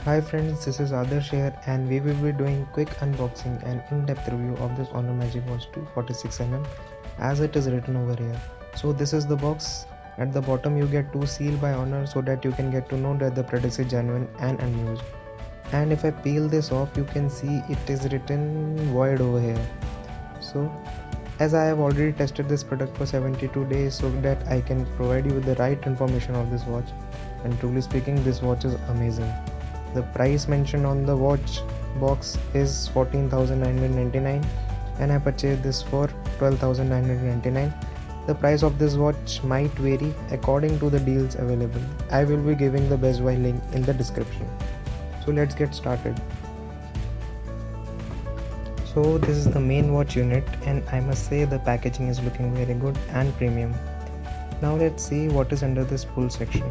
Hi friends, this is Adarsh here and we will be doing quick unboxing and in-depth review of this Honor Magic Watch 246mm as it is written over here. So this is the box. At the bottom you get two seal by Honor so that you can get to know that the product is genuine and unused. And if I peel this off, you can see it is written void over here. So as I have already tested this product for 72 days so that I can provide you with the right information of this watch, and truly speaking this watch is amazing. The price mentioned on the watch box is 14,999 and I purchased this for 12,999. The price of this watch might vary according to the deals available. I will be giving the Best Buy link in the description. So let's get started. So this is the main watch unit and I must say the packaging is looking very good and premium. Now let's see what is under this pull section.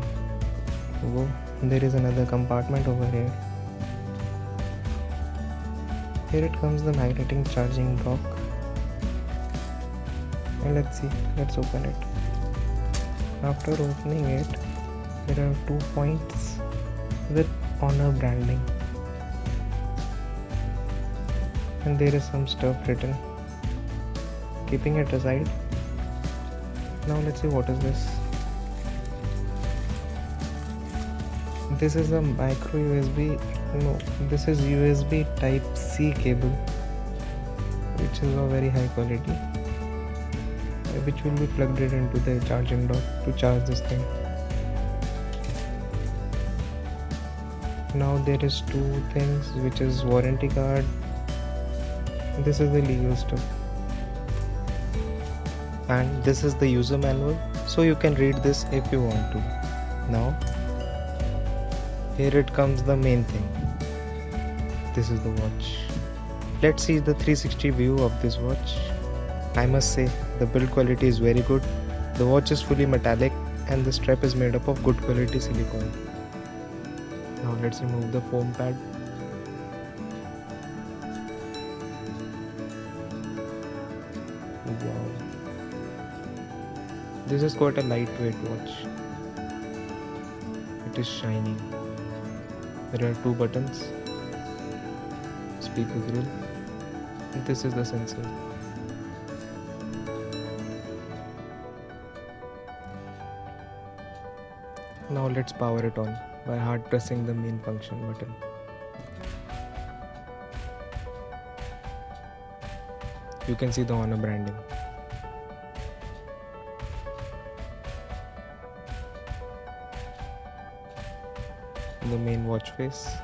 Whoa, there is another compartment over here. Here it comes the magnetic charging dock. And let's open it. After opening it, there are 2 points with Honor branding. And there is some stuff written. Keeping it aside, now let's see what is this. This is a micro USB, no, this is USB type C cable, which is of very high quality, which will be plugged into the charging dock to charge this thing. Now there is two things, which is warranty card. This is the legal stuff. And this is the user manual, so you can read this if you want to. Now here it comes the main thing. This is the watch. Let's see the 360 view of this watch. I must say the build quality is very good. The watch is fully metallic and the strap is made up of good quality silicone. Now let's remove the foam pad. Wow. This is quite a lightweight watch. It is shining. There are two buttons, speaker grill, and this is the sensor. Now let's power it on by hard pressing the main function button. You can see the Honor branding. The main watch face.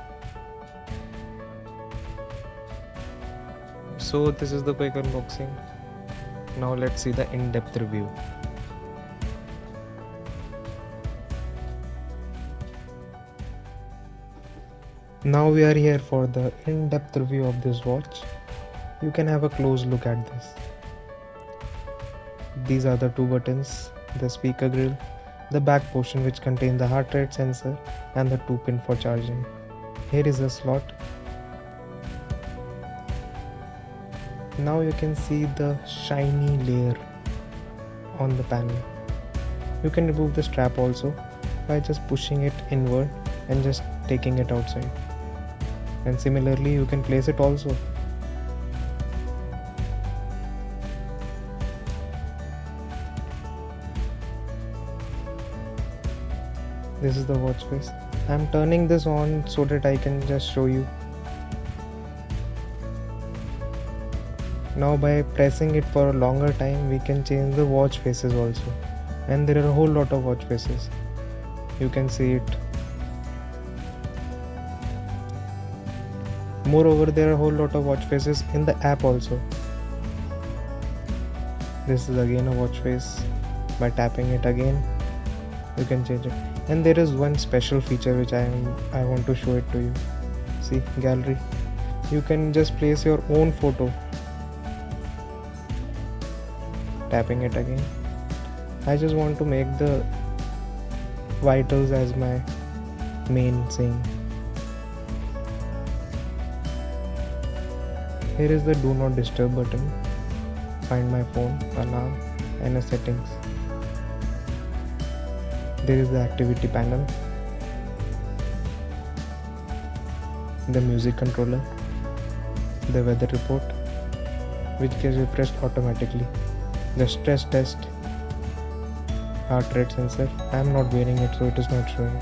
So this is the quick unboxing. Now let's see the in-depth review. Now we are here for the in-depth review of this watch. You can have a close look at this. These are the two buttons, the speaker grill, the back portion which contains the heart rate sensor and the 2-pin for charging. Here is a slot. Now you can see the shiny layer on the panel. You can remove the strap also by just pushing it inward and just taking it outside. And similarly you can place it also. This is the watch face. I am turning this on so that I can just show you. Now by pressing it for a longer time we can change the watch faces also. And there are a whole lot of watch faces. You can see it. Moreover, there are a whole lot of watch faces in the app also. This is again a watch face. By tapping it again, you can change it. And there is one special feature which I want to show it to you. See, gallery. You can just place your own photo. Tapping it again. I just want to make the vitals as my main thing. Here is the do not disturb button. Find my phone, alarm and a settings. There is the activity panel. the music controller, the weather report, which gets refreshed automatically, the stress test, heart rate sensor. I am not wearing it, so it is not showing.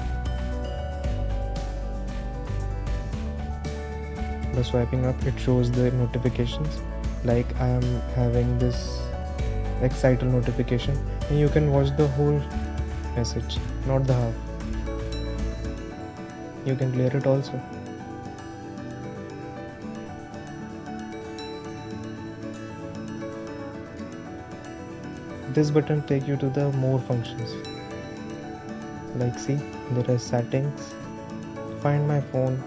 By swiping up, it shows the notifications, like I am having this Exciter notification, and you can watch the whole message, not the half. You can clear it also. This button take you to the more functions. Like see, there are settings, find my phone,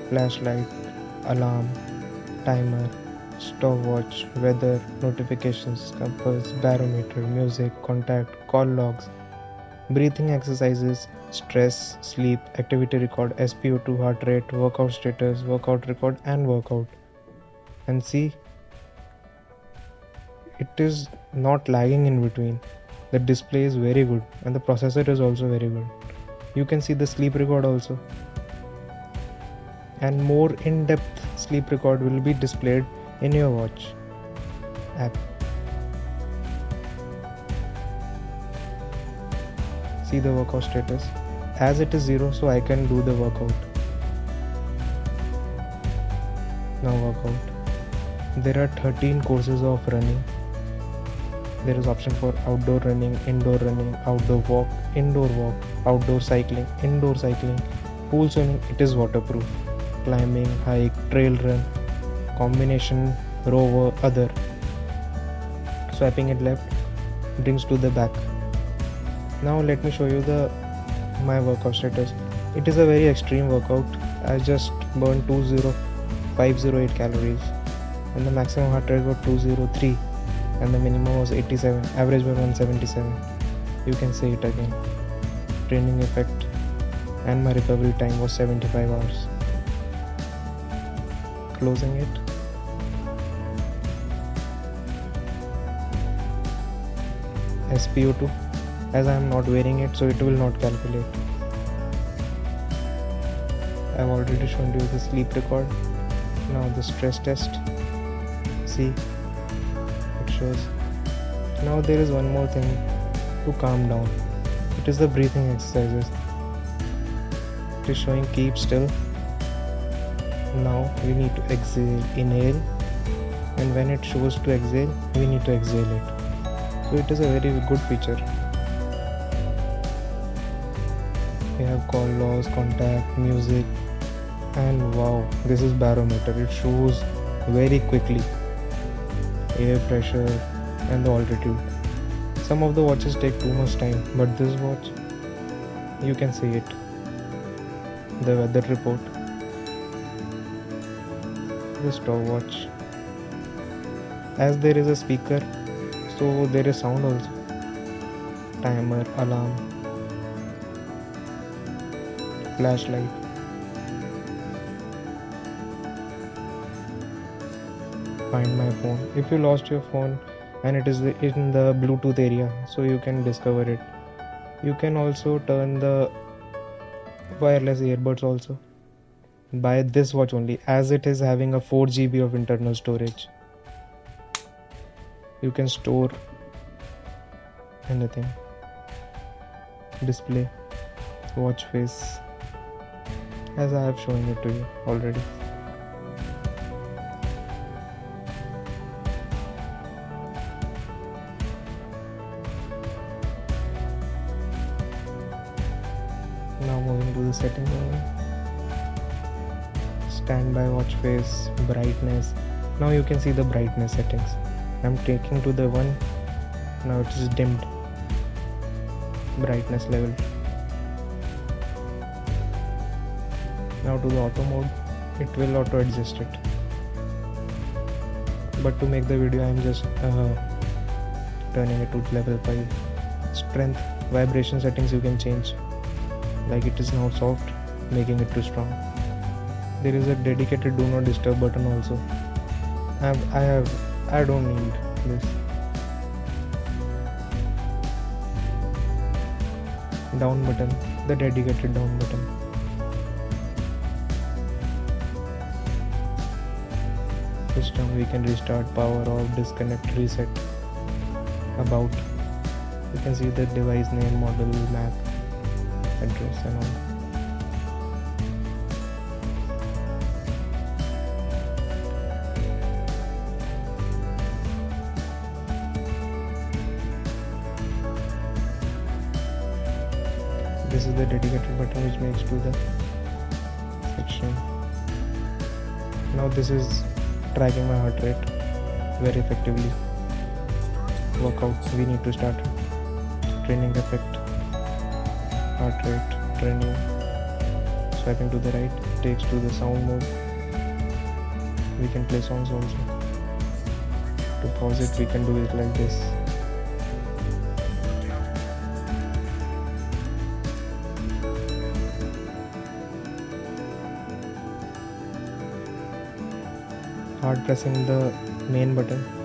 flashlight, alarm, timer, stopwatch, weather, notifications, compass, barometer, music, contact, call logs, breathing exercises, stress, sleep, activity record, SpO2, heart rate, workout status, workout record, and workout. And see, it is not lagging in between. The display is very good and the processor is also very good. You can see the sleep record also. And more in-depth sleep record will be displayed in your watch app. See the workout status. As it is 0, so I can do the workout. Now workout. There are 13 courses of running. There is option for outdoor running, outdoor walk, indoor walk, outdoor cycling, indoor cycling, pool swimming, it is waterproof, climbing, hike, trail run, combination, rover, other. Swiping it left brings to the back. Now let me show you my workout status. It is a very extreme workout. I just burned 508 calories and the maximum heart rate was 203 and the minimum was 87, average was 177. You can see it again. Training effect, and my recovery time was 75 hours. Closing it. SpO2, as I am not wearing it, so it will not calculate. I have already shown you the sleep record. Now the stress test. See, it shows. Now there is one more thing to calm down. It is the breathing exercises. It is showing keep still. Now we need to exhale, inhale, and when it shows to exhale, we need to exhale it. So it is a very good feature. We have call logs, contact, music, and wow, this is barometer. It shows very quickly air pressure and the altitude. Some of the watches take too much time, but this watch, you can see it. The weather report, the stopwatch. As there is a speaker, so there is sound also. Timer, alarm, flashlight. Find my phone. If you lost your phone and it is in the Bluetooth area, so you can discover it. You can also turn the wireless earbuds also. Buy this watch only, as it is having a 4 GB of internal storage. You can store anything. Display, watch face, as I have shown it to you already. Now moving to the settings only. Standby watch face, brightness. Now you can see the brightness settings. I'm taking to the one. Now it is dimmed. Brightness level. Now to the auto mode. It will auto adjust it. But to make the video, I'm just turning it to level 5. Strength, vibration settings you can change. Like it is now soft, making it too strong. There is a dedicated do not disturb button also. I don't need this. Down button, the dedicated down button. system, we can restart, power off, disconnect, reset. About, you can see the device name, model, MAC, address and all. This is the dedicated button which makes to the section. Now this is tracking my heart rate very effectively. Workout, we need to start. Training effect, heart rate, training. Swiping to the right takes to the sound mode. We can play songs also. To pause it, we can do it like this. Hard pressing the main button